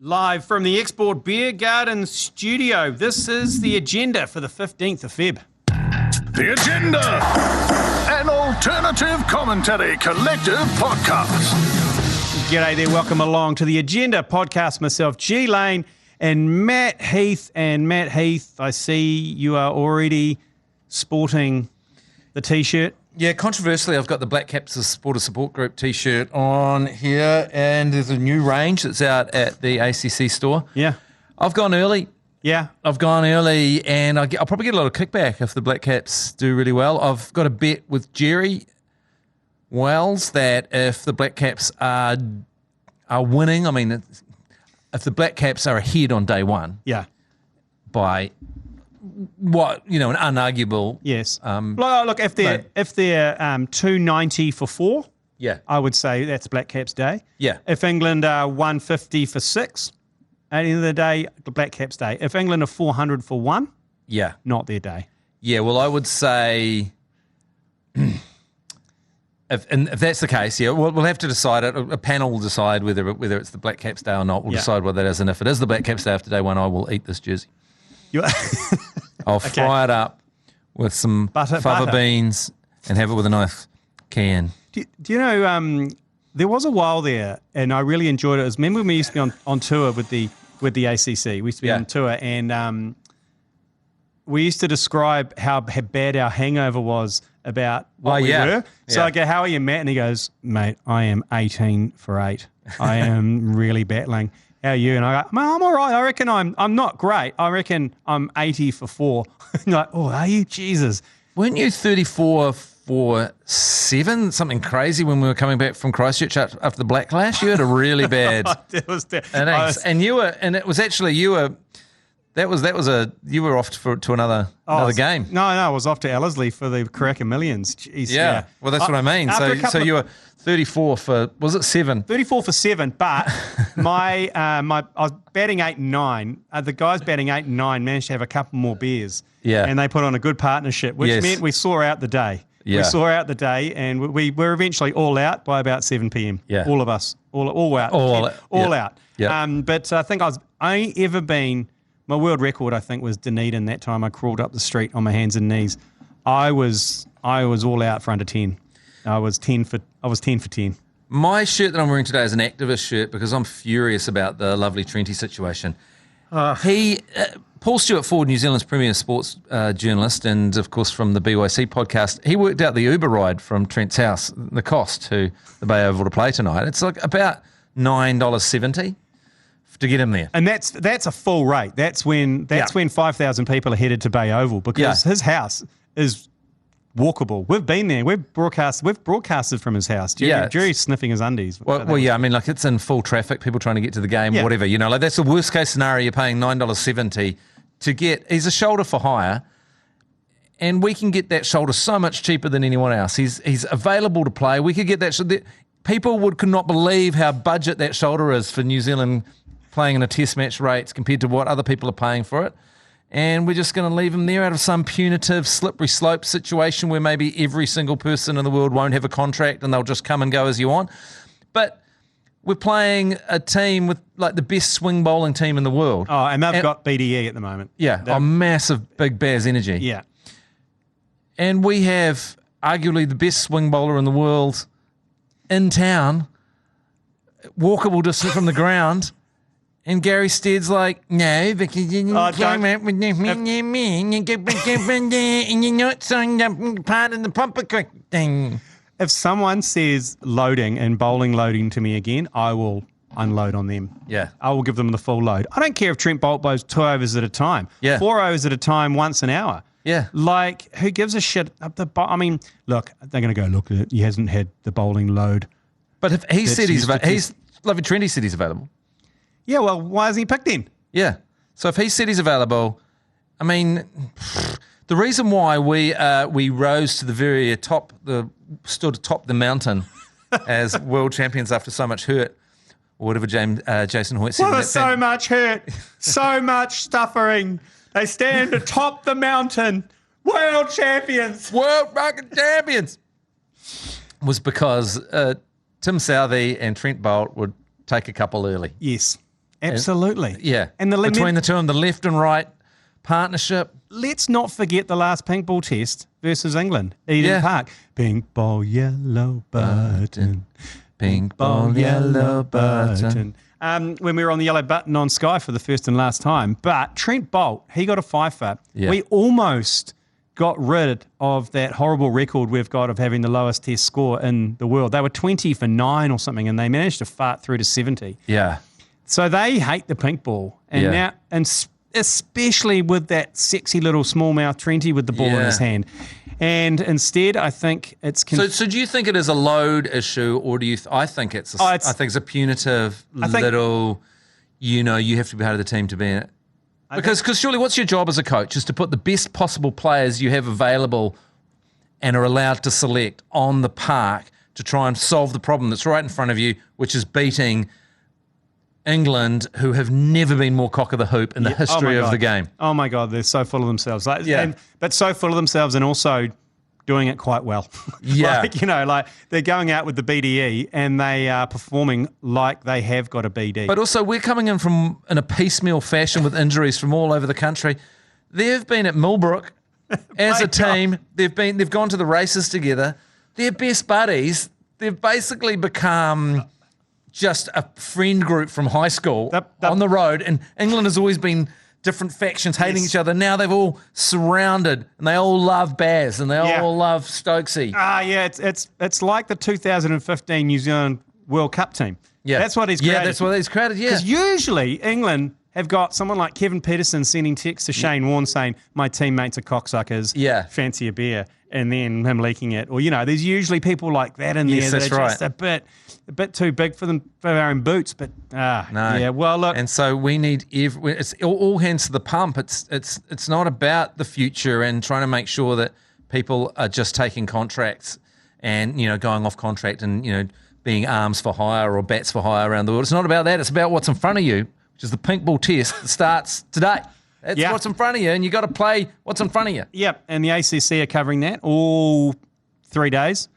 Live from the Export Beer Garden studio, this is the agenda for the 15th of Feb. The Agenda, an alternative commentary collective podcast. G'day there, welcome along to the Agenda podcast. Myself, G Lane, and Matt Heath. And Matt Heath, I see you are already sporting the T-shirt. Yeah, controversially, I've got the Black Caps Supporter Support Group T-shirt on here, and there's a new range that's out at the ACC store. Yeah. I've gone early. Yeah. I've gone early, and I'll probably get a lot of kickback if the Black Caps do really well. I've got a bet with Jerry Wells that if the Black Caps are winning, I mean, if the Black Caps are ahead on day one, Yeah. by what, an unarguable. Yes. Look, if they're 290 for 4, Yeah. I would say that's Black Caps Day. Yeah. If England are 150 for 6, at the end of the day, the Black Caps Day. If England are 400 for 1, Yeah. not their day. Yeah, well, I would say, if that's the case, yeah, we'll have to decide it. A panel will decide whether it's the Black Caps Day or not. We'll decide what that is, and if it is the Black Caps Day after day one, I will eat this jersey. I'll fry it up with some fava beans and have it with a nice can. Do you know, there was a while there, and I really enjoyed it. Remember when we used to be on tour with the ACC? We used to be on tour, and we used to describe how bad our hangover was about what we were. So I go, how are you, Matt? And he goes, mate, I am 18 for 8. I am really battling. How are you? And I go, I'm all right. I reckon I'm not great. I reckon I'm 80 for 4. You're like, oh, are you? Jesus. Weren't you 34 for 7? Something crazy when we were coming back from Christchurch after the Blacklash? You had a really bad innings. And you were off to another game. No, I was off to Ellerslie for the Karaka Millions. Jeez, yeah. Well, that's what I mean. So you were 34 for, was it 7? 34 for 7, but I was batting 8 and 9. The guys batting 8 and 9 managed to have a couple more beers. Yeah. And they put on a good partnership, which meant we saw out the day. Yeah. We saw out the day, and we were eventually all out by about 7 p.m. Yeah. All of us. All out. All out. Yeah. But I think I only ever been, my world record, I think, was Dunedin. That time I crawled up the street on my hands and knees. I was all out for under 10. I was 10 for 10. My shirt that I'm wearing today is an activist shirt because I'm furious about the lovely Trenty situation. Paul Stewart Ford, New Zealand's premier sports journalist, and of course from the BYC podcast, he worked out the Uber ride from Trent's house, the cost to the Bay Oval to play tonight. It's like about $9.70 to get him there. And that's a full rate. That's when 5,000 people are headed to Bay Oval because his house is walkable. We've been there. We've broadcasted from his house. Jerry's sniffing his undies. Well, yeah. I mean, like it's in full traffic. People trying to get to the game, whatever. Like that's the worst case scenario. You're paying $9.70 to get. He's a shoulder for hire, and we can get that shoulder so much cheaper than anyone else. He's available to play. We could get that. People could not believe how budget that shoulder is for New Zealand playing in a test match rates compared to what other people are paying for it. And we're just going to leave him there out of some punitive, slippery slope situation where maybe every single person in the world won't have a contract and they'll just come and go as you want. But we're playing a team with like the best swing bowling team in the world. Oh, and they've got BDE at the moment. Yeah, a massive Big Baz energy. Yeah. And we have arguably the best swing bowler in the world in town, walkable distance from the ground. And Gary Stead's like, no, because you came out with me, and you're not signed up part of the proper thing. If someone says loading and bowling loading to me again, I will unload on them. Yeah. I will give them the full load. I don't care if Trent Boult blows 2 overs at a time. Yeah. 4 overs at a time once an hour. Yeah. Like, who gives a shit? I mean, look, they're going to go, look, he hasn't had the bowling load. But if he said Lovey Trenty said he's available. Yeah, well, why hasn't he picked him? Yeah. So if he said he's available, I mean, the reason why we rose to the very top, stood atop the mountain as world champions after so much hurt, or whatever Jason Hoyt said. So much hurt, so much suffering. They stand atop the mountain, world champions. World fucking champions. Was because Tim Southee and Trent Boult would take a couple early. Yes. Absolutely. And between the two of them, the left and right partnership. Let's not forget the last pink ball test versus England, Eden Park. Pink ball, yellow button. Pink ball, yellow button. When we were on the yellow button on Sky for the first and last time. But Trent Bolt, he got a fifer. Yeah. We almost got rid of that horrible record we've got of having the lowest test score in the world. They were 20 for 9 or something, and they managed to fart through to 70. Yeah. So they hate the pink ball. And now, and especially with that sexy little smallmouth Trenty with the ball in his hand. And instead, I think it's... So do you think it is a load issue, or do you... I think it's a punitive little... You have to be part of the team to be in it. Because surely what's your job as a coach is to put the best possible players you have available and are allowed to select on the park to try and solve the problem that's right in front of you, which is beating England, who have never been more cock of the hoop in the history of the game. Oh my God, they're so full of themselves. But so full of themselves and also doing it quite well. Yeah. They're going out with the BDE and they are performing like they have got a BD. But also we're coming in a piecemeal fashion with injuries from all over the country. They've been at Millbrook as a team. They've gone to the races together. They're best buddies. They've basically become just a friend group from high school on the road. And England has always been different factions hating each other. Now they've all surrounded and they all love Baz and they all love Stokesy. It's like the 2015 New Zealand World Cup team. Yeah. That's what he's created. Yeah, that's what he's created, Because usually England have got someone like Kevin Peterson sending texts to Shane Warne saying, my teammates are cocksuckers, fancy a beer, and then him leaking it. Or, there's usually people like that in there that are just a bit too big for them for our own boots. But, well, look. And so we need, it's all hands to the pump. It's not about the future and trying to make sure that people are just taking contracts and, going off contract and, being arms for hire or bats for hire around the world. It's not about that. It's about what's in front of you, which is the pink ball test that starts today. That's what's in front of you, and you got to play what's in front of you. Yep, and the ACC are covering that all 3 days.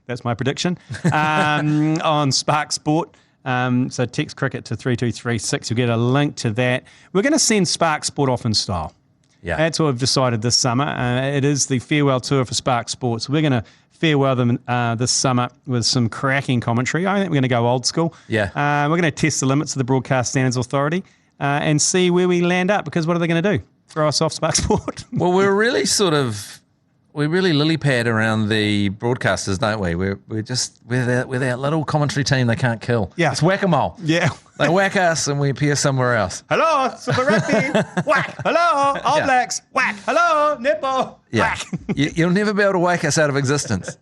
That's my prediction. On Spark Sport. So text cricket to 3236. You'll get a link to that. We're going to send Spark Sport off in style. Yeah, that's what we've decided this summer. It is the farewell tour for Spark Sports. We're going to farewell them this summer with some cracking commentary. I think we're going to go old school. Yeah, we're going to test the limits of the Broadcast Standards Authority and see where we land up. Because what are they going to do? Throw us off Spark Sport? Well, we're really lily pad around the broadcasters, don't we? We're that little commentary team they can't kill. Yeah, it's whack-a-mole. Yeah, they whack us and we appear somewhere else. Hello, Super Rugby. Whack. Hello, All Blacks. Whack. Hello, netball. Yeah, whack. You'll never be able to whack us out of existence.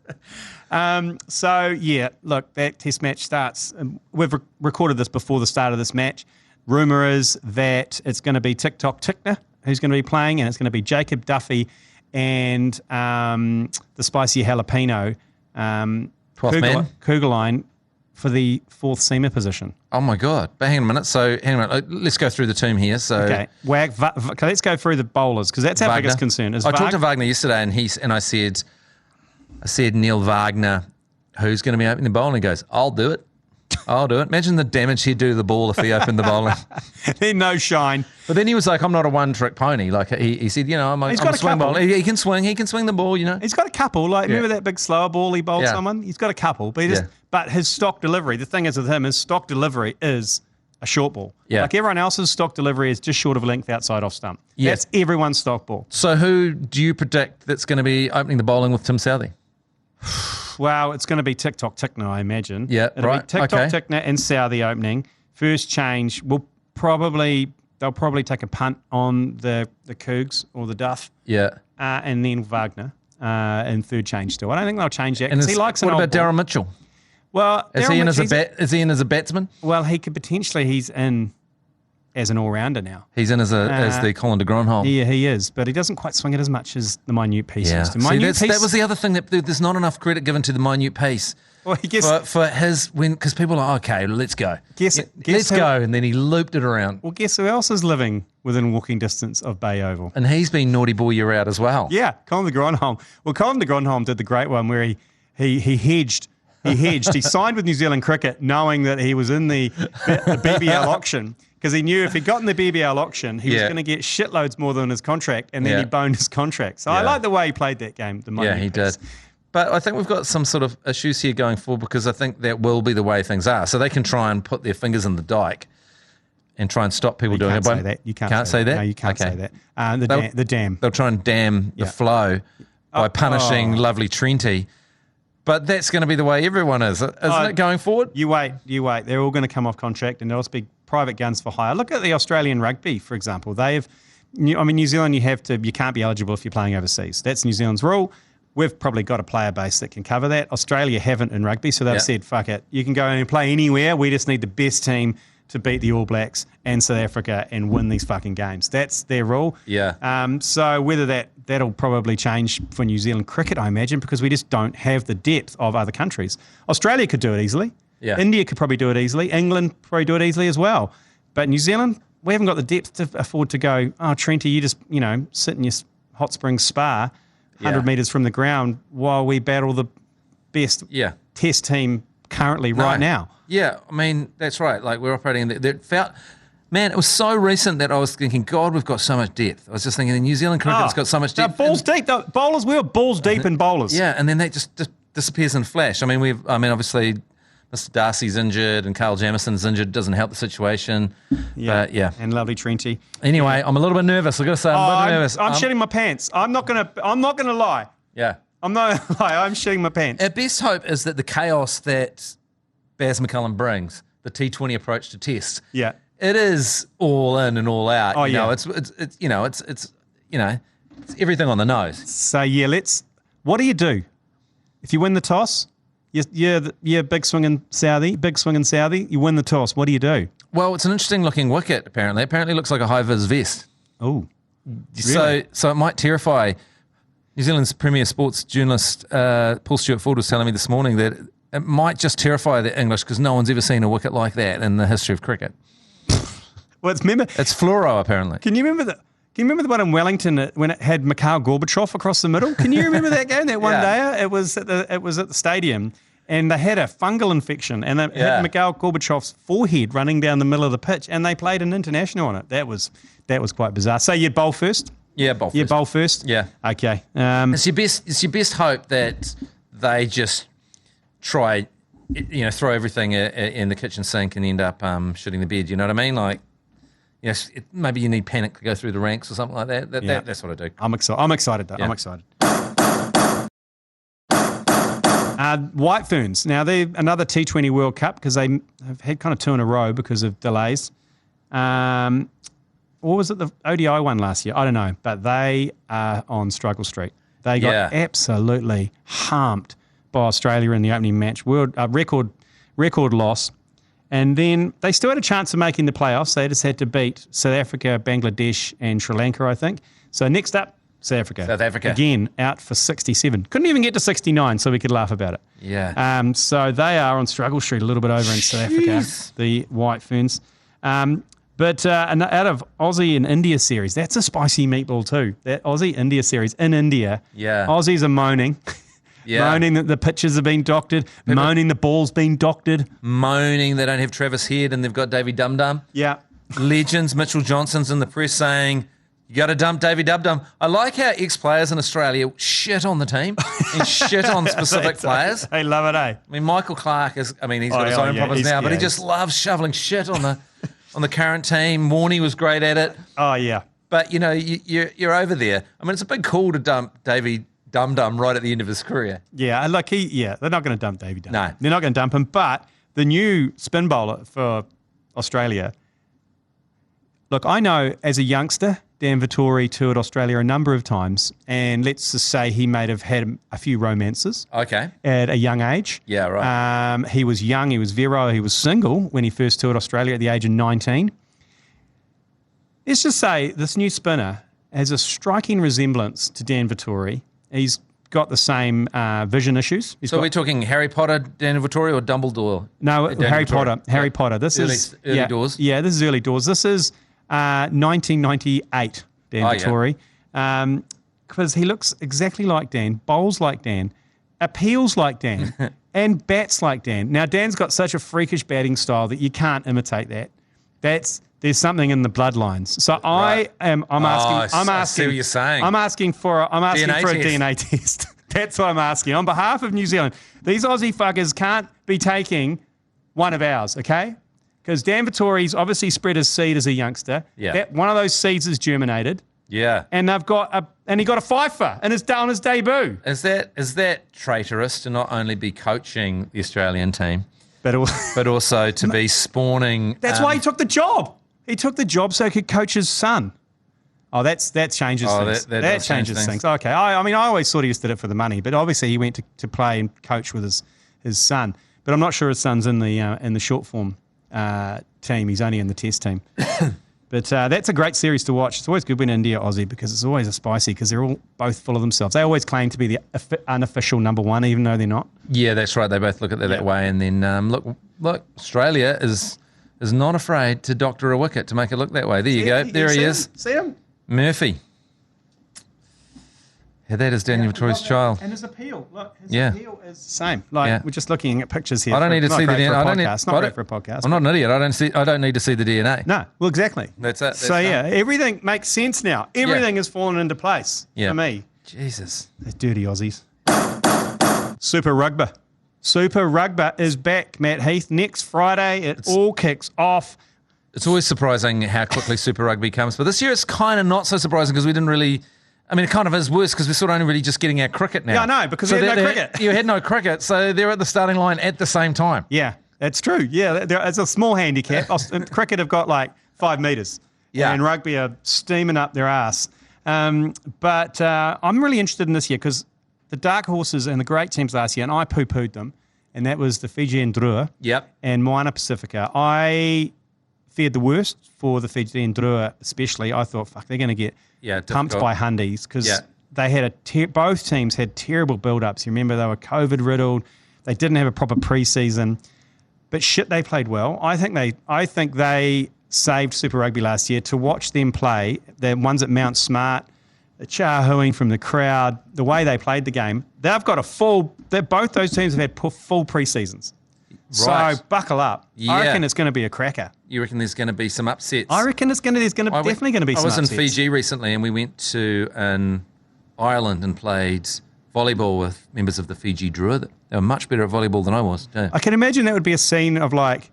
Look, that test match starts. We've recorded this before the start of this match. Rumour is that it's going to be TikTok Tickner who's going to be playing, and it's going to be Jacob Duffy and the spicy jalapeno Kugelline for the fourth seamer position. Oh my God! But hang on a minute. Let's go through the team here. So okay, let's go through the bowlers because that's our Wagner. biggest concern. I talked to Wagner yesterday, and I said Neil Wagner, who's going to be opening the bowl, and he goes, I'll do it. Imagine the damage he'd do to the ball if he opened the bowling. He'd no shine. But then he was like, I'm not a one-trick pony. Like he said, I'm a swing bowler. He can swing the ball, He's got a couple. Remember that big slower ball he bowled someone? He's got a couple. But but his stock delivery, the thing is with him, his stock delivery is a short ball. Yeah. Like everyone else's stock delivery is just short of a length outside off stump. Yeah. That's everyone's stock ball. So who do you predict that's going to be opening the bowling with Tim Southey? Well, it's going to be TikTok Tickner, I imagine. Yeah, It'll be TikTok Tickner and Southey opening. First change, they'll probably take a punt on the Cougs or the Duff. Yeah. And then Wagner in third change still. I don't think they'll change that. And he likes what about Darren Mitchell? Well, is he in as a batsman? Well, he could potentially. He's in as an all-rounder now. He's in as the Colin de Gronholm. Yeah, he is, but he doesn't quite swing it as much as the minute piece used to. That was the other thing, that there's not enough credit given to the minute piece. Well, for his win, because people are like, okay, let's go. Let's go, and then he looped it around. Well, guess who else is living within walking distance of Bay Oval? And he's been naughty boy year out as well. Yeah, Colin de Gronholm. Well, Colin de Gronholm did the great one where he hedged He hedged. He signed with New Zealand Cricket knowing that he was in the BBL auction, because he knew if he got in the BBL auction, he was going to get shitloads more than his contract, and then he boned his contract. So I like the way he played that game. He did. But I think we've got some sort of issues here going forward, because I think that will be the way things are. So they can try and put their fingers in the dike and try and stop people doing it. You can't say that. No, you can't say that. The dam. They'll try and dam the flow by punishing lovely Trenty. But that's going to be the way everyone isn't it, going forward? You wait. They're all going to come off contract, and there'll be private guns for hire. Look at the Australian rugby, for example. New Zealand, you can't be eligible if you're playing overseas. That's New Zealand's rule. We've probably got a player base that can cover that. Australia haven't in rugby, so they've said, fuck it. You can go and play anywhere. We just need the best team to beat the All Blacks and South Africa and win these fucking games. That's their rule. Yeah. So whether that'll probably change for New Zealand cricket, I imagine, because we just don't have the depth of other countries. Australia could do it easily. Yeah. India could probably do it easily. England probably do it easily as well. But New Zealand, we haven't got the depth to afford to go, Trenty, you just, sit in your hot springs spa 100 metres from the ground while we battle the best test team currently right now. Yeah, I mean, that's right. Like, we're operating in man, it was so recent that I was thinking, God, we've got so much depth. I was just thinking the New Zealand cricket's got so much depth. Balls deep. The bowlers, we were balls deep in bowlers. Yeah, and then that just disappears in a flash. I mean, obviously, Mr. Darcy's injured and Carl Jamison's injured. Doesn't help the situation. Yeah. And lovely Trenty. Anyway, I'm a little bit nervous. I've got to say, I'm a bit nervous. I'm shitting my pants. I'm not gonna lie. Yeah. I'm not gonna lie. I'm shitting my pants. Our best hope is that the chaos that Baz McCullum brings, the T20 approach to test. Yeah. It is all in and all out. It's everything on the nose. So what do you do if you win the toss? You're big swinging Southie. You win the toss. What do you do? Well, it's an interesting looking wicket. Apparently, it looks like a high vis vest. Oh, really? So it might terrify. New Zealand's premier sports journalist Paul Stewart-Ford was telling me this morning that it might just terrify the English, because no one's ever seen a wicket like that in the history of cricket. It's fluoro, apparently. Can you remember the one in Wellington when it had Mikhail Gorbachev across the middle? Can you remember that game? That one day, it was at the stadium, and they had a fungal infection, and they had Mikhail Gorbachev's forehead running down the middle of the pitch, and they played an international on it. That was quite bizarre. So you'd bowl first. Yeah, bowl first. You bowl first. Yeah. Okay. It's your best hope that they just try, throw everything in the kitchen sink and end up shitting the bed. You know what I mean? Like, yes, maybe you need panic to go through the ranks or something like that. That's what I do. I'm excited though. Yeah. I'm excited. White Ferns. Now, they're another T20 World Cup, because they have had kind of two in a row because of delays. Or was it the ODI one last year? I don't know. But they are on struggle street. They got absolutely harmed by Australia in the opening match. Record loss. And then they still had a chance of making the playoffs. They just had to beat South Africa, Bangladesh, and Sri Lanka, I think. So next up, South Africa. Again, out for 67. Couldn't even get to 69, so we could laugh about it. Yeah. So they are on struggle street a little bit over in South Africa, the White Ferns. But out of Aussie and India series, that's a spicy meatball too. That Aussie-India series in India, Aussies are moaning. Moaning that the pitches have been doctored, moaning the ball's been doctored. Moaning they don't have Travis Head and they've got Davey Dum Dum. Yeah. Legends, Mitchell Johnson's in the press saying, you got to dump Davey Dum Dum. I like how ex-players in Australia shit on the team and shit on specific players. They love it, eh? I mean, Michael Clark he's got his own problems now, but he just loves shoveling shit on the current team. Warney was great at it. Oh, yeah. But, you're over there. I mean, it's a big call to dump Davey Dum Dum right at the end of his career. Yeah, they're not going to dump Davey Dum Dum. No. They're not going to dump him, but the new spin bowler for Australia, look, I know as a youngster, Dan Vettori toured Australia a number of times, and let's just say he may have had a few romances. Okay. At a young age. Yeah, right. He was young, he was virile, he was single when he first toured Australia at the age of 19. Let's just say this new spinner has a striking resemblance to Dan Vettori. He's got the same vision issues. We're talking Harry Potter, Dan Vettori, or Dumbledore? No, Harry Potter. Harry Potter. This is early doors. Yeah, this is early doors. This is 1998 Dan Vettori. Because he looks exactly like Dan, bowls like Dan, appeals like Dan, and bats like Dan. Now, Dan's got such a freakish batting style that you can't imitate that. There's something in the bloodlines. So Right. I'm asking. I see what you're saying. I'm asking for a test. DNA test. That's what I'm asking. On behalf of New Zealand, these Aussie fuckers can't be taking one of ours, okay? Because Dan Vettori's obviously spread his seed as a youngster. Yeah. One of those seeds has germinated. Yeah. And he got a fifer on his debut. Is that traitorous to not only be coaching the Australian team, but also to be spawning? That's why he took the job. He took the job so he could coach his son. Oh, that changes things. That changes things. Okay. I always thought he just did it for the money, but obviously he went to play and coach with his son. But I'm not sure his son's in the short form team. He's only in the test team. But that's a great series to watch. It's always good when India Aussie because it's always a spicy because they're all both full of themselves. They always claim to be the unofficial number one, even though they're not. Yeah, that's right. They both look at it that way. And then look, Australia is not afraid to doctor a wicket to make it look that way. There you go. There he is. See him? Murphy. Yeah, that is Daniel Vettori's child. And his appeal. Look, his appeal is the same. We're just looking at pictures here. I don't need to see the DNA. It's not great for a podcast. I'm not an idiot. I don't need to see the DNA. No, well, exactly. That's it. Everything makes sense now. Everything has fallen into place for me. Jesus. Those dirty Aussies. Super Rugby is back, Matt Heath. Next Friday, it all kicks off. It's always surprising how quickly Super Rugby comes. But this year it's kind of not so surprising because we didn't really... I mean, it kind of is worse because we're sort of only really just getting our cricket now. Yeah, I know, because we had no cricket. You had no cricket, so they're at the starting line at the same time. Yeah, that's true. Yeah, it's a small handicap. Cricket have got like 5 metres. Yeah. And rugby are steaming up their ass. But I'm really interested in this year because the dark horses and the great teams last year, and I poo-pooed them, and that was the Fijian Drua and Moana Pacifica. I feared the worst for the Fijian Drua especially. I thought, fuck, they're going to get pumped by Hundies because they had both teams had terrible build-ups. You remember they were COVID-riddled. They didn't have a proper pre-season. But shit, they played well. I think they saved Super Rugby last year to watch them play. The ones at Mount Smart, the chahooing from the crowd, the way they played the game. They've got both those teams have had full pre-seasons. Right. So buckle up. Yeah. I reckon it's going to be a cracker. You reckon there's going to be some upsets? I reckon there's definitely going to be some upsets. I was in Fiji recently and we went to Ireland and played volleyball with members of the Fiji Drua. They were much better at volleyball than I was. Yeah. I can imagine that would be a scene of like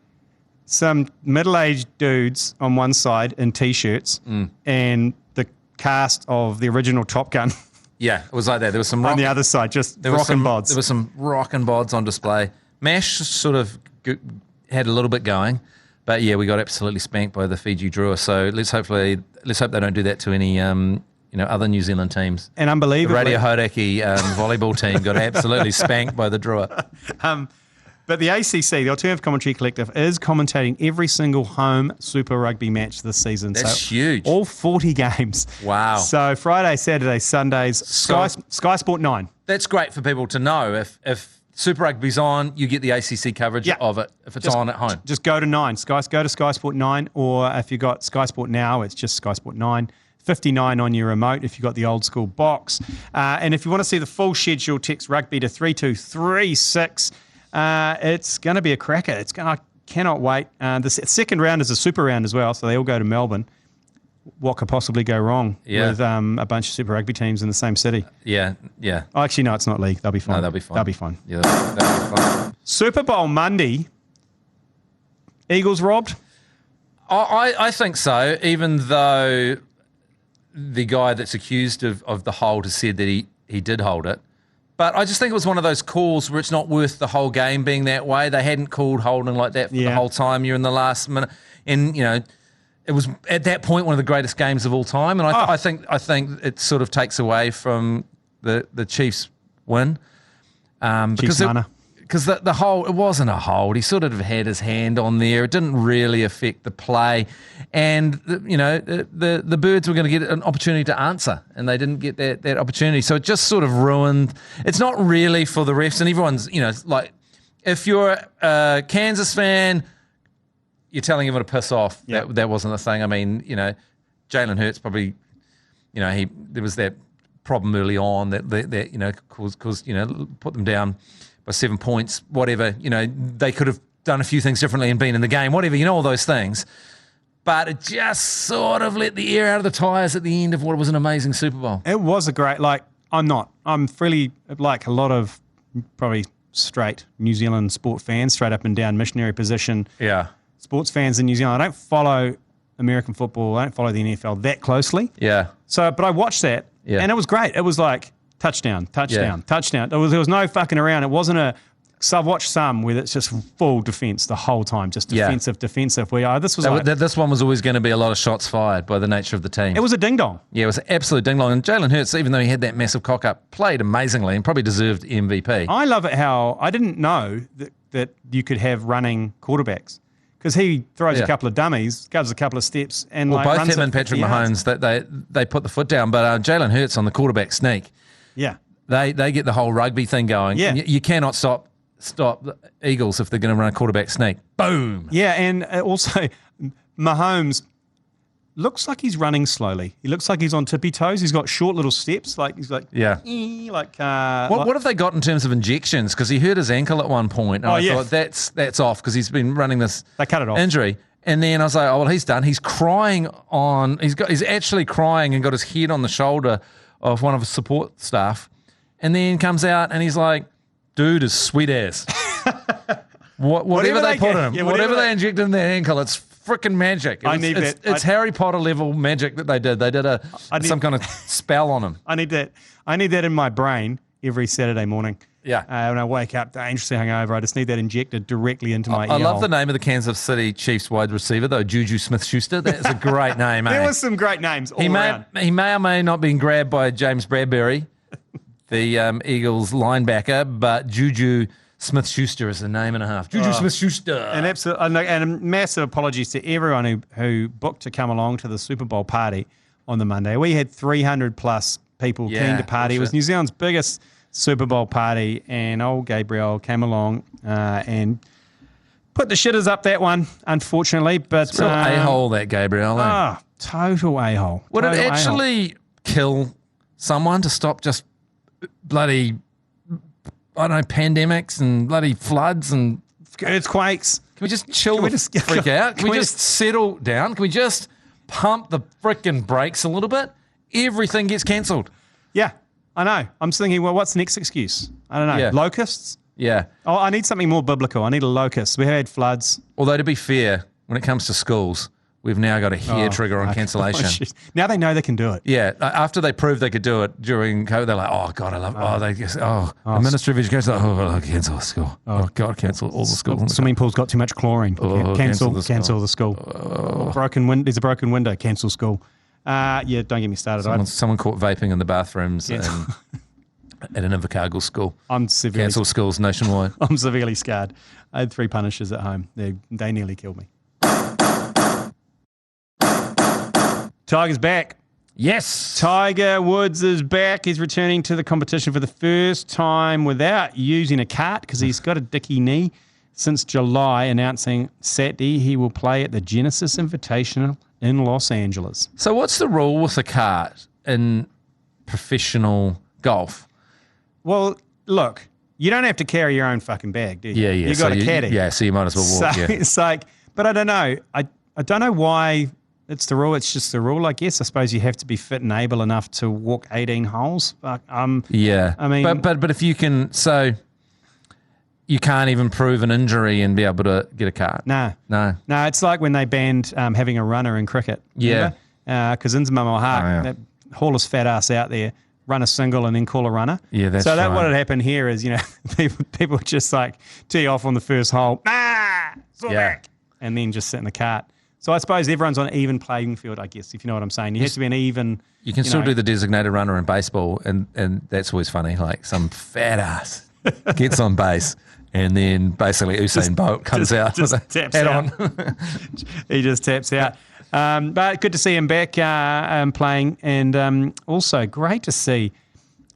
some middle-aged dudes on one side in T-shirts and the cast of the original Top Gun. Yeah, it was like that. There was some on the other side, just rockin' bods. There was some rockin' bods on display. MASH sort of had a little bit going, but yeah, we got absolutely spanked by the Fiji Drua. So let's hope they don't do that to any other New Zealand teams. And unbelievably, the Radio Hauraki volleyball team got absolutely spanked by the Drua. But the ACC, the Alternative Commentary Collective, is commentating every single home Super Rugby match this season. That's huge. All 40 games. Wow. So Friday, Saturday, Sundays, Sky Sport 9. That's great for people to know. If Super Rugby's on, you get the ACC coverage of it if it's on at home. Just go to 9. Go to Sky Sport 9, or if you've got Sky Sport Now, it's just Sky Sport 9. 59 on your remote if you've got the old school box. And if you want to see the full schedule, text rugby to 3236. It's going to be a cracker. I cannot wait. The second round is a super round as well, so they all go to Melbourne. What could possibly go wrong with a bunch of Super Rugby teams in the same city? Yeah. Oh, actually, no, it's not league. They'll be fine. No, they'll be fine. They'll be fine. Yeah, they'll be fine. Super Bowl Monday. Eagles robbed? I think so, even though the guy that's accused of the hold has said that he did hold it. But I just think it was one of those calls where it's not worth the whole game being that way. They hadn't called holding like that for the whole time. You're in the last minute. And, it was at that point one of the greatest games of all time. And I think it sort of takes away from the Chiefs' win. Because the hold, it wasn't a hold. He sort of had his hand on there. It didn't really affect the play. And, the Birds were going to get an opportunity to answer, and they didn't get that opportunity. So it just sort of ruined. It's not really for the refs. And everyone's, like, if you're a Kansas fan, you're telling everyone to piss off. Yeah. That wasn't the thing. I mean, Jalen Hurts probably, there was that problem early on that caused put them down. by 7 points, whatever. They could have done a few things differently and been in the game, whatever, all those things. But it just sort of let the air out of the tyres at the end of what was an amazing Super Bowl. It was a great, I'm really like a lot of probably straight New Zealand sport fans, straight up and down missionary position. Yeah. Sports fans in New Zealand. I don't follow American football. I don't follow the NFL that closely. Yeah. But I watched that, and it was great. It was like touchdown. There was no fucking around. It wasn't so I've watched some where it's just full defence the whole time, just defensive. This one was always going to be a lot of shots fired by the nature of the team. It was a ding-dong. Yeah, it was an absolute ding-dong. And Jalen Hurts, even though he had that massive cock-up, played amazingly and probably deserved MVP. I love it how I didn't know that you could have running quarterbacks. Because he throws a couple of dummies, goes a couple of steps, and both him and Patrick Mahomes, they put the foot down. But Jalen Hurts on the quarterback sneak, they get the whole rugby thing going. Yeah. You cannot stop the Eagles if they're going to run a quarterback sneak. Boom. Yeah, and also Mahomes looks like he's running slowly. He looks like he's on tippy toes. He's got short little steps. What have they got in terms of injections? Because he hurt his ankle at one point. And I thought that's off because he's been running this they cut it off. Injury. And then I was like, oh, well, he's done. He's crying he's actually crying and got his head on the shoulder of one of his support staff. And then comes out and he's like, dude is sweet ass. whatever they put in him, whatever they inject in their ankle, it's freaking magic. It's Harry Potter level magic that they did. They did some kind of spell on him. I need that in my brain every Saturday morning. Yeah. When I wake up dangerously hungover, I just need that injected directly into my ear. I love the name of the Kansas City Chiefs wide receiver, though, Juju Smith-Schuster. That's a great name, There was some great names all around. He may or may not been grabbed by James Bradbury, the Eagles linebacker, but Juju Smith-Schuster is a name and a half. Juju Smith-Schuster. And massive apologies to everyone who booked to come along to the Super Bowl party on the Monday. We had 300 plus people keen to party. It was New Zealand's biggest Super Bowl party, and old Gabriel came along and put the shitters up that one, unfortunately. But it's a real a-hole, that Gabriel. Total a-hole. Would it actually kill someone to stop just bloody, I don't know, pandemics and bloody floods and earthquakes? Can we just chill? Can we just freak out? Can we just settle down? Can we just pump the frickin' brakes a little bit? Everything gets cancelled. Yeah, I know. I'm thinking, well, what's the next excuse? I don't know. Yeah. Locusts? Yeah. Oh, I need something more biblical. I need a locust. We had floods. Although, to be fair, when it comes to schools, we've now got a hair trigger on cancellation. Now they know they can do it. Yeah. After they proved they could do it during COVID, they're like, oh, God, I love it. The Ministry of Education is like, cancel the school. Oh, God, cancel all the schools. Swimming pool's got too much chlorine. Cancel the school. There's a broken window. Cancel school. Don't get me started. Someone caught vaping in the bathrooms at an Invercargill school. Cancel schools nationwide. I'm severely scarred. I had 3 punishers at home. They nearly killed me. Tiger's back. Yes. Tiger Woods is back. He's returning to the competition for the first time without using a cart because he's got a dicky knee since July, announcing Saturday he will play at the Genesis Invitational in Los Angeles. So what's the rule with a cart in professional golf? Well, look, you don't have to carry your own fucking bag, do you? Yeah. You got a caddy. Yeah, so you might as well walk. It's like, but I don't know. I don't know why it's the rule. It's just the rule, I guess. I suppose you have to be fit and able enough to walk 18 holes. But, yeah. I mean, but if you can, so you can't even prove an injury and be able to get a cart. No. It's like when they banned having a runner in cricket. Yeah. Because Inzamam Haq, that haul his fat ass out there, run a single and then call a runner. Yeah, that's right. So what had happened here is, people just like tee off on the first hole, back, and then just sit in the cart. So I suppose everyone's on an even playing field, I guess, if you know what I'm saying. You have to be an even. You can still do the designated runner in baseball, and that's always funny. Like some fat ass gets on base, and then basically Usain Bolt comes out with a taps hat out. on. He just taps out. But good to see him back playing, and also great to see.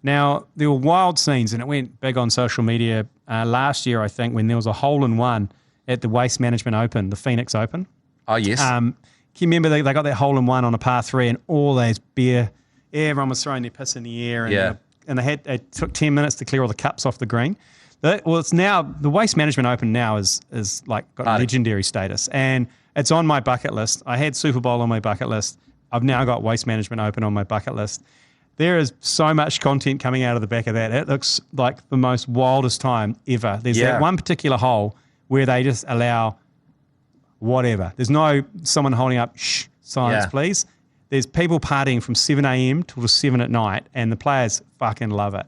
Now, there were wild scenes, and it went big on social media last year, I think, when there was a hole-in-one at the Waste Management Open, the Phoenix Open. Oh, yes. Can you remember they got that hole-in-one on a par 3 and all those everyone was throwing their piss in the air. And, and they took 10 minutes to clear all the cups off the green. It's now the Waste Management Open now is like got legendary status, and it's on my bucket list. I had Super Bowl on my bucket list. I've now got Waste Management Open on my bucket list. There is so much content coming out of the back of that. It looks like the most wildest time ever. There's that one particular hole where they just allow whatever. There's no someone holding up, silence please. There's people partying from 7 a.m. till 7 at night, and the players fucking love it.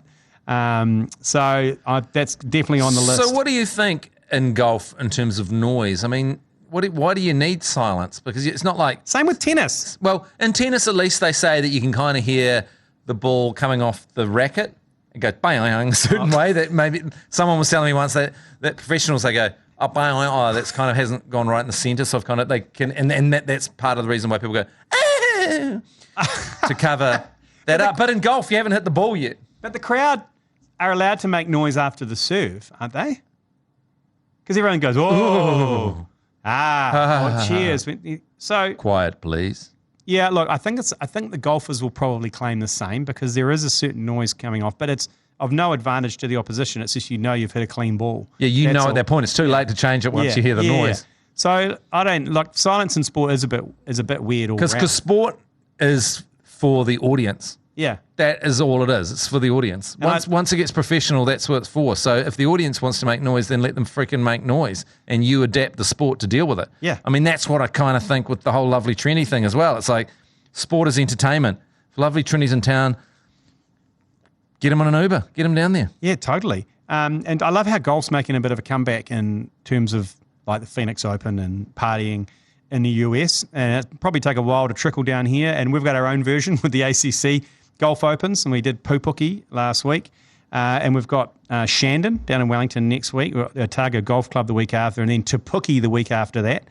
So that's definitely on the list. So what do you think in golf in terms of noise? I mean, why do you need silence? Because it's not like... Same with tennis. Well, in tennis, at least they say that you can kind of hear the ball coming off the racket and go bang a certain way. That maybe someone was telling me once that professionals, they go, oh, that's kind of hasn't gone right in the centre, so I've kind of, they can, and that's part of the reason why people go, to cover that up. But in golf, you haven't hit the ball yet. But the crowd are allowed to make noise after the serve, aren't they? Because everyone goes, cheers. So quiet, please. Yeah, look, I think the golfers will probably claim the same because there is a certain noise coming off, but it's of no advantage to the opposition. It's just you've hit a clean ball. Yeah, at that point it's too late to change it once you hear the noise. So I don't like silence in sport is a bit weird all around. Because sport is for the audience. Yeah. That is all it is. It's for the audience. Once it gets professional, that's what it's for. So if the audience wants to make noise, then let them freaking make noise and you adapt the sport to deal with it. Yeah. I mean, that's what I kind of think with the whole Lovely Trinity thing as well. It's like sport is entertainment. If Lovely Trinity's in town, get them on an Uber. Get them down there. Yeah, totally. And I love how golf's making a bit of a comeback in terms of like the Phoenix Open and partying in the US. And it'll probably take a while to trickle down here. And we've got our own version with the ACC Golf Opens, and we did Pupuki last week. And we've got Shandon down in Wellington next week, Otago Golf Club the week after, and then Pupuki the week after that.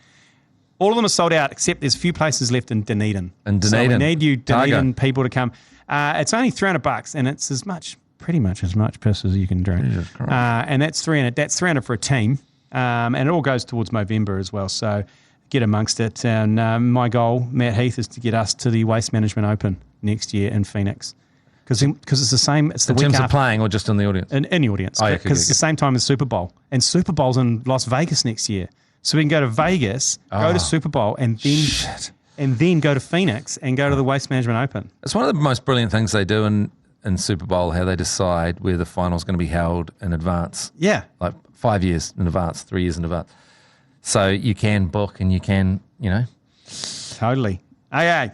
All of them are sold out, except there's a few places left in Dunedin. So we need you Dunedin people to come. It's only $300, and it's pretty much as much piss as you can drink. And that's $300. That's $300 for a team, and it all goes towards Movember as well. So get amongst it. And my goal, Matt Heath, is to get us to the Waste Management Open next year in Phoenix. Because it's the same. It's the week after. In terms of playing or just in the audience? In the audience. Because it's the same time as Super Bowl. And Super Bowl's in Las Vegas next year. So we can go to Vegas, go to Super Bowl, and then go to Phoenix and go to the Waste Management Open. It's one of the most brilliant things they do in Super Bowl, how they decide where the final's going to be held in advance. Yeah. Like 5 years in advance, 3 years in advance. So you can book and you can, Totally. Okay.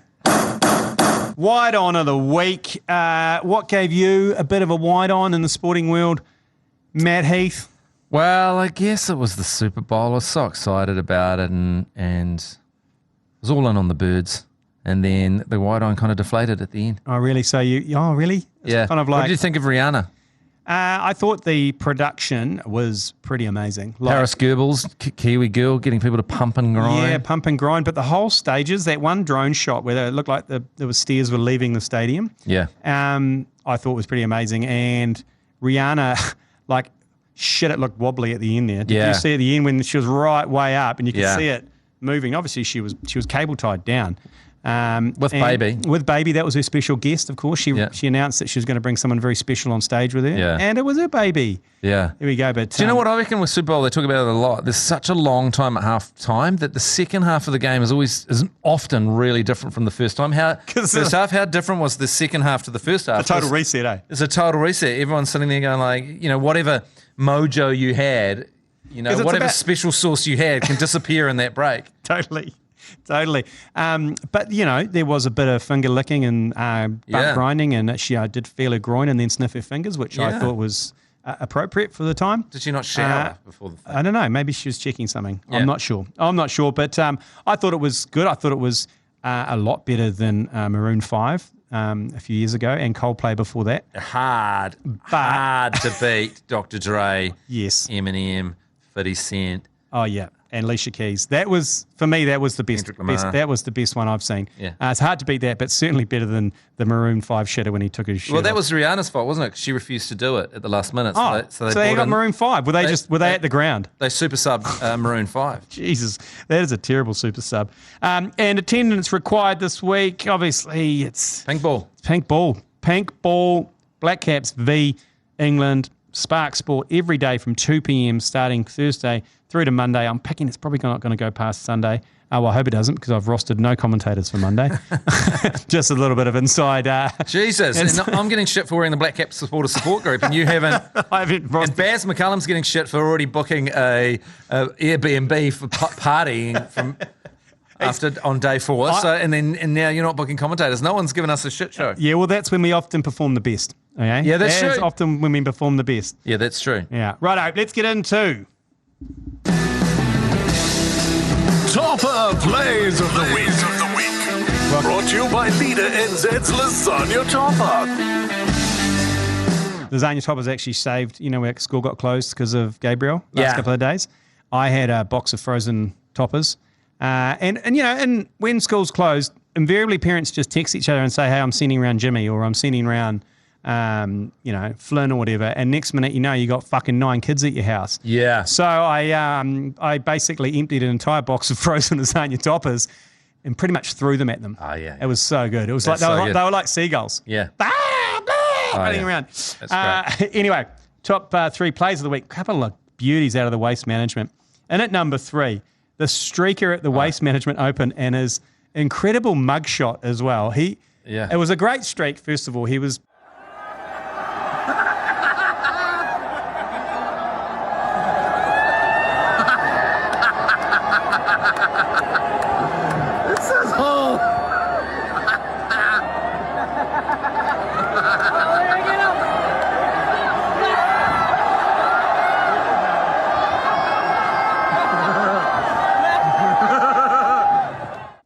Wide on of the week. What gave you a bit of a wide on in the sporting world, Matt Heath? Well, I guess it was the Super Bowl. I was so excited about it and it was all in on the birds. And then the wide on kind of deflated at the end. Oh, really? So really? It's kind of like. What did you think of Rihanna? I thought the production was pretty amazing. Paris Goebbels, Kiwi girl, getting people to pump and grind. Yeah, pump and grind. But the whole stages, that one drone shot where it looked like the stairs were leaving the stadium. Yeah. I thought was pretty amazing. And Rihanna, it looked wobbly at the end there. Did you see at the end when she was right way up and you could see it moving? Obviously, she was cable tied down. With Baby, that was her special guest. Of course, she announced that she was going to bring someone very special on stage with her, and it was her baby. Yeah, there we go. But do you know what I reckon with Super Bowl? They talk about it a lot. There's such a long time at half time that the second half of the game is often really different from the first time. How different was the second half to the first half? A total reset, eh? It's a total reset. Everyone's sitting there going whatever mojo you had, whatever special sauce you had can disappear in that break. Totally. But, there was a bit of finger licking and butt grinding, and she did feel her groin and then sniff her fingers, which I thought was appropriate for the time. Did she not shower before the thing? I don't know. Maybe she was checking something. Yeah. I'm not sure. But I thought it was good. I thought it was a lot better than Maroon 5 a few years ago and Coldplay before that. Hard to beat Dr. Dre, yes, Eminem, 50 Cent. Oh, yeah. And Alicia Keys. That was, for me, that was the best. That was the best one I've seen. Yeah. It's hard to beat that, but certainly better than the Maroon 5 shitter when he took his shirt Well, that off. was Rihanna's fault, wasn't it? 'Cause she refused to do it at the last minute. So they got Maroon 5. Were they at the ground? They super subbed Maroon 5. Jesus, that is a terrible super sub. And attendance required this week. Obviously, it's Pink ball. Black Caps v England. Spark Sport every day from 2 p.m. starting Thursday through to Monday. I'm picking it's probably not going to go past Sunday. Well, I hope it doesn't because I've rostered no commentators for Monday. Just a little bit of inside. Jesus, and I'm getting shit for wearing the Black Cap supporter support group, and you haven't. I haven't rostered. And Baz McCullum's getting shit for already booking a Airbnb for partying from on day 4. And now you're not booking commentators. No one's given us a shit show. Yeah, well, that's when we often perform the best. Okay? Yeah, that's true. Often when we perform the best. Yeah, that's true. Yeah. Righto, let's get into Toppa Plays of the Week. Brought to you by Leader NZ's Lasagna Toppa. Lasagna Toppa's actually saved, where school got closed because of Gabriel last couple of days. I had a box of frozen Toppas. And when school's closed, invariably parents just text each other and say, hey, I'm sending around Jimmy or I'm sending around, Flynn or whatever. And next minute, you got fucking 9 kids at your house. Yeah. So I basically emptied an entire box of frozen lasagna Toppas and pretty much threw them at them. Oh, yeah. It was so good. It was like they were like seagulls. Yeah. Running around. That's great. Anyway, top 3 plays of the week. Couple of beauties out of the Waste Management. And at number 3, the streaker at the Waste Management Open and his incredible mugshot as well. It was a great streak, first of all. He was...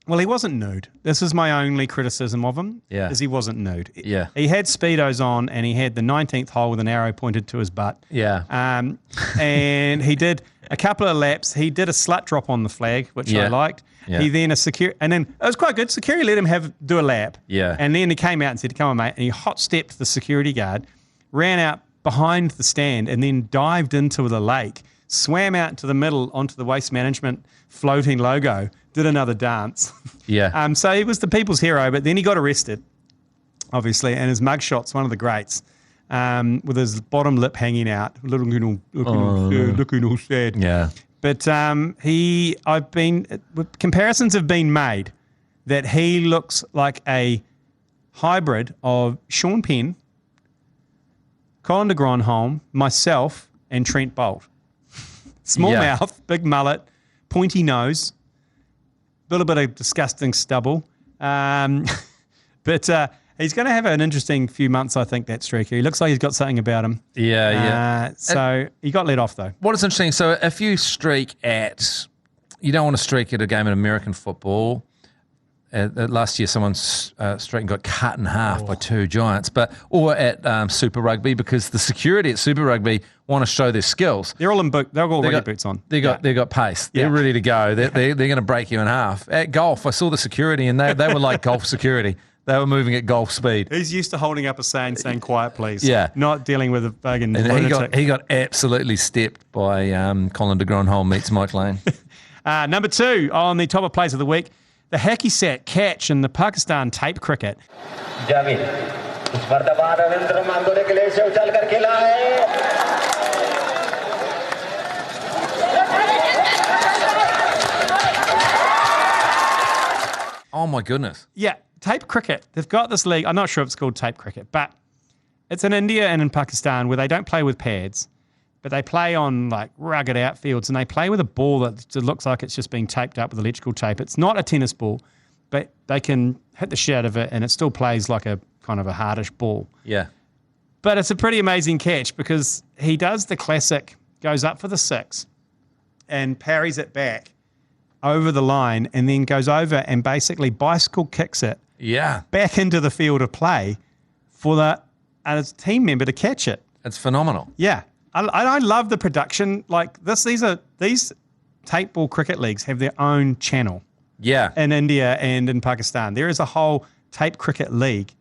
Well, he wasn't nude. This is my only criticism of him, is he wasn't nude. Yeah. He had Speedos on and he had the 19th hole with an arrow pointed to his butt. Yeah. And he did a couple of laps. He did a slut drop on the flag, which I liked. Yeah. He then and then it was quite good. Security let him do a lap. Yeah. And then he came out and said, come on, mate. And he hot stepped the security guard, ran out behind the stand and then dived into the lake, swam out to the middle onto the Waste Management floating logo, did another dance. Yeah. So he was the people's hero, but then he got arrested, obviously, and his mugshot's one of the greats, with his bottom lip hanging out, looking all sad. Yeah. But comparisons have been made that he looks like a hybrid of Sean Penn, Colin de Gronholm, myself, and Trent Bolt. Small mouth, big mullet, pointy nose, a little bit of disgusting stubble. But he's going to have an interesting few months, I think, that streaker. He looks like he's got something about him. Yeah. So he got let off, though. What is interesting, so if you streak you don't want to streak at a game of American football. Last year, someone's streak and got cut in half by 2 Giants, or at Super Rugby, because the security at Super Rugby want to show their skills. They're all in boot. They've all got boots on. They got pace. They're ready to go. They're going to break you in half. At golf, I saw the security, and they were like golf security. They were moving at golf speed. He's used to holding up a sign saying "quiet, please." Yeah, not dealing with a fucking. And he got absolutely stepped by Colin de Gronholm meets Mike Lane. Number 2 on the top of plays of the week. The hacky sack catch in the Pakistan tape cricket. Oh my goodness. Yeah, tape cricket. They've got this league. I'm not sure if it's called tape cricket, but it's in India and in Pakistan where they don't play with pads, but they play on like rugged outfields and they play with a ball that looks like it's just been taped up with electrical tape. It's not a tennis ball, but they can hit the shit out of it and it still plays like a kind of a hardish ball. Yeah. But it's a pretty amazing catch because he does the classic, goes up for the 6 and parries it back over the line and then goes over and basically bicycle kicks it back into the field of play for a team member to catch it. It's phenomenal. Yeah. I love the production. Like these tape ball cricket leagues have their own channel. Yeah. In India and in Pakistan. There is a whole tape cricket league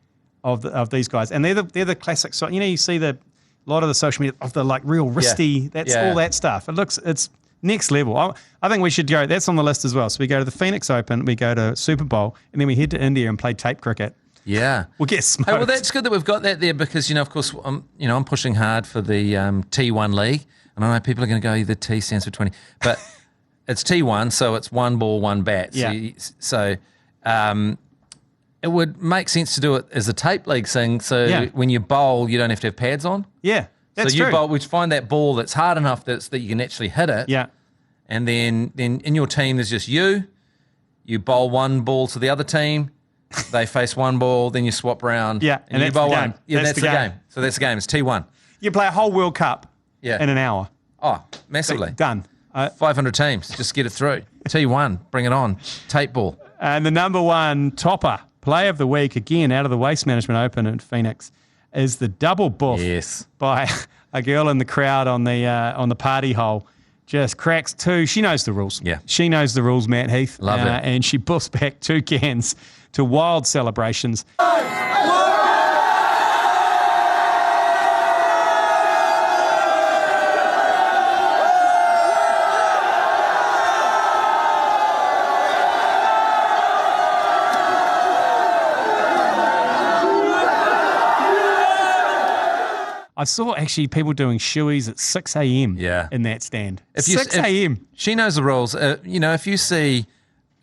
of these guys. And they're the classic. So, you see a lot of the social media of the like real wristy, all that stuff. It's next level. I think we should go, that's on the list as well. So we go to the Phoenix Open, we go to Super Bowl, and then we head to India and play tape cricket. Yeah. We'll get smoked. Hey, well, that's good that we've got that there because, of course, I'm pushing hard for the T1 league. And I know people are going to go, the T stands for 20. But it's T1, so it's one ball, one bat. Yeah. So it would make sense to do it as a tape league thing. So when you bowl, you don't have to have pads on. Yeah, that's so you true. bowl, we find that ball that's hard enough that you can actually hit it. Yeah. And then in your team, there's just you. You bowl one ball to the other team. They face one ball, then you swap around. Yeah, and you bowl one. Yeah, that's the game. So that's the game. It's T1. You play a whole World Cup in an hour. Oh, massively. Done. 500 teams. Just get it through. T1. Bring it on. Tape ball. And the number one Toppa play of the week, again, out of the Waste Management Open in Phoenix, is the double boof by a girl in the crowd on the party hole. Just cracks two. She knows the rules. Yeah. She knows the rules, Matt Heath. Love it. And she buffs back 2 cans to wild celebrations. I saw actually people doing shoeies at 6 a.m. in that stand. 6 a.m. She knows the rules. If you see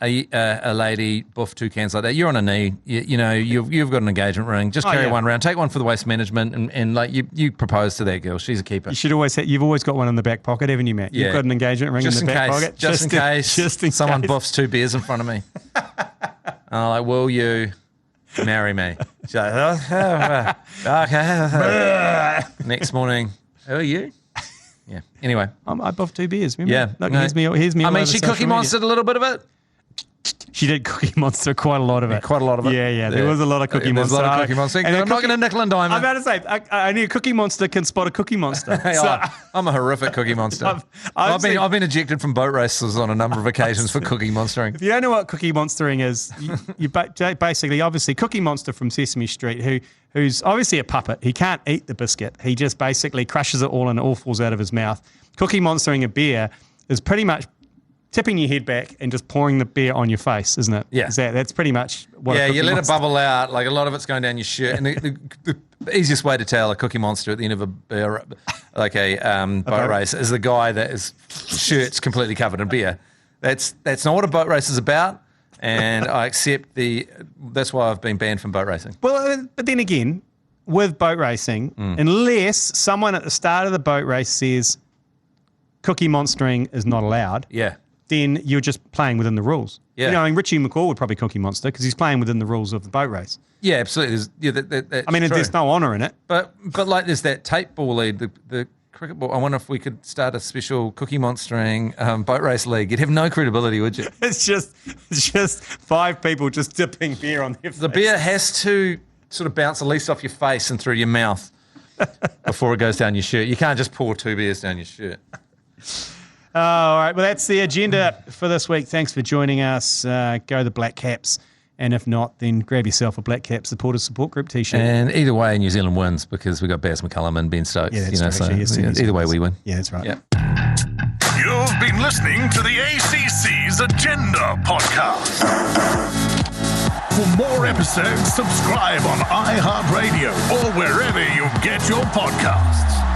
a lady buff 2 cans like that, you're on a knee. You've got an engagement ring. Just carry one round. Take one for the waste management, and like you propose to that girl. She's a keeper. You've always got one in the back pocket, haven't you, Matt? You've got an engagement ring in the back pocket. Just in case someone buffs 2 beers in front of me. And I'm like, will you marry me? She's like, okay. Next morning, who are you? Yeah. Anyway, I buffed 2 beers. Remember? Yeah. Look, here's me. I mean, she Cookie Monstered a little bit of it. She did Cookie Monster quite a lot of it. Quite a lot of it. Yeah. There was a lot of Cookie Monster. There's a lot of Cookie Monster. And I'm not going to nickel and dime it. I'm about to say, only a Cookie Monster can spot a Cookie Monster. I'm a horrific Cookie Monster. I've been ejected from boat races on a number of occasions for Cookie Monstering. If you don't know what Cookie Monstering is, you basically, obviously, Cookie Monster from Sesame Street, who's obviously a puppet. He can't eat the biscuit. He just basically crushes it all and it all falls out of his mouth. Cookie Monstering a beer is pretty much tipping your head back and just pouring the beer on your face, isn't it? Yeah. That's pretty much what you let it bubble out. Like a lot of it's going down your shirt. And the easiest way to tell a Cookie Monster at the end of a beer, like a boat race, is the guy that his shirt's completely covered in beer. That's not what a boat race is about. And I accept that's why I've been banned from boat racing. Well, but then again, with boat racing, unless someone at the start of the boat race says Cookie Monstering is not allowed, then you're just playing within the rules. Yeah. Richie McCaw would probably Cookie Monster because he's playing within the rules of the boat race. Yeah, absolutely. There's no honour in it. But like there's that tape ball league, the cricket ball. I wonder if we could start a special Cookie Monstering boat race league. You'd have no credibility, would you? It's just 5 people just dipping beer on their face. The beer has to sort of bounce at least off your face and through your mouth before it goes down your shirt. You can't just pour 2 beers down your shirt. All right, well, that's the agenda for this week. Thanks for joining us. Go the Black Caps. And if not, then grab yourself a Black Caps Supporters Support Group T-shirt. And either way, New Zealand wins because we've got Baz McCullum and Ben Stokes. Yeah, that's right. Either way, we win. Yeah, that's right. Yeah. You've been listening to the ACC's Agenda podcast. For more episodes, subscribe on iHeartRadio or wherever you get your podcasts.